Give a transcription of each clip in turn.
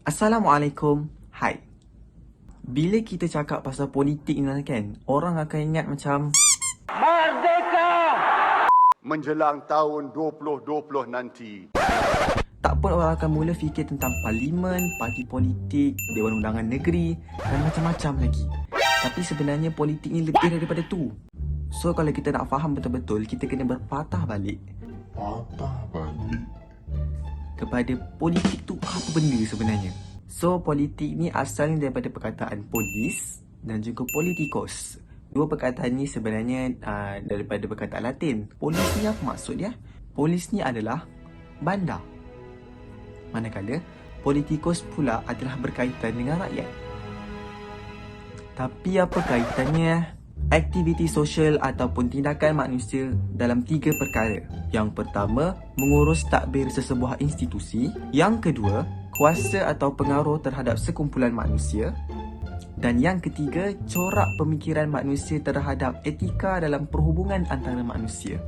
Assalamualaikum. Hai. Bila kita cakap pasal politik ni kan, orang akan ingat macam menjelang tahun 2020 nanti. tak pun orang akan mula fikir tentang parlimen, parti politik, Dewan Undangan Negeri dan macam-macam lagi. Tapi sebenarnya politik ni lebih daripada tu. So kalau kita nak faham betul-betul, kita kena berpatah balik kepada politik tu apa benda sebenarnya. So politik ni asalnya daripada perkataan polis dan juga politikos. Dua perkataan ni sebenarnya daripada perkataan Latin. Polis ni apa maksud dia? Polis ni adalah bandar. Manakala politikos pula adalah berkaitan dengan rakyat. Tapi apa kaitannya aktiviti sosial ataupun tindakan manusia dalam 3 perkara? Yang pertama, mengurus tadbir sesebuah institusi. Yang kedua, kuasa atau pengaruh terhadap sekumpulan manusia. Dan yang ketiga, corak pemikiran manusia terhadap etika dalam perhubungan antara manusia.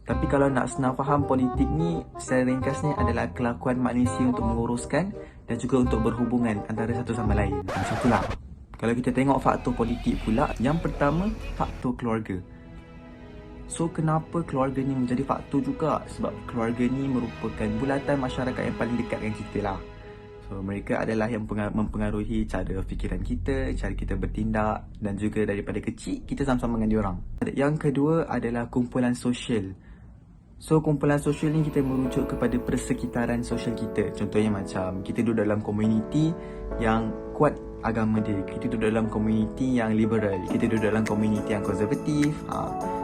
Tapi kalau nak senang faham, politik ni secara ringkasnya adalah kelakuan manusia untuk menguruskan dan juga untuk berhubungan antara satu sama lain. Macam itulah. Kalau kita tengok faktor politik pula, yang pertama, faktor keluarga. So, kenapa keluarga ni menjadi faktor juga? Sebab keluarga ni merupakan bulatan masyarakat yang paling dekat dengan kita lah. So, mereka adalah yang mempengaruhi cara fikiran kita, cara kita bertindak dan juga daripada kecil, kita sama-sama dengan diorang. Yang kedua adalah kumpulan sosial. So, kumpulan sosial ni kita merujuk kepada persekitaran sosial kita. Contohnya macam kita duduk dalam komuniti yang kuat agama dia, kita duduk dalam komuniti yang liberal, kita duduk dalam komuniti yang konservatif.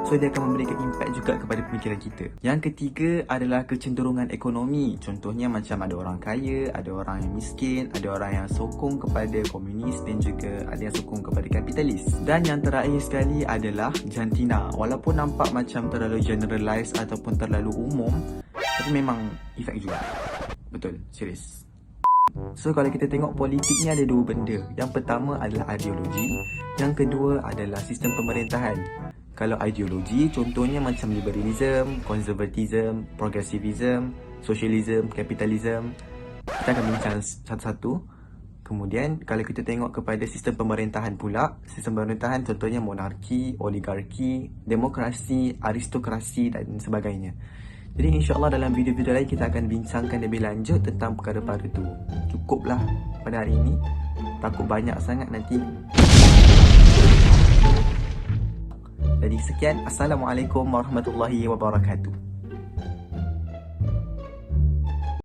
So, dia akan memberikan impak juga kepada pemikiran kita. Yang ketiga adalah kecenderungan ekonomi. Contohnya macam ada orang kaya, ada orang yang miskin, ada orang yang sokong kepada komunis dan juga ada yang sokong kepada kapitalis. Dan yang terakhir sekali adalah jantina. Walaupun nampak macam terlalu generalize ataupun terlalu umum, tapi memang efek juga. Betul, serius. So kalau kita tengok politik ni ada 2 benda. Yang pertama adalah ideologi, yang kedua adalah sistem pemerintahan. Kalau ideologi contohnya macam liberalism, konservatism, progressivism, socialism, capitalism, kita akan bincang satu-satu. Kemudian kalau kita tengok kepada sistem pemerintahan pula, sistem pemerintahan contohnya monarki, oligarki, demokrasi, aristokrasi dan sebagainya. Jadi insyaAllah dalam video-video lain kita akan bincangkan lebih lanjut tentang perkara-perkara tu. Cukuplah pada hari ini. Takut banyak sangat nanti. Jadi sekian. Assalamualaikum warahmatullahi wabarakatuh.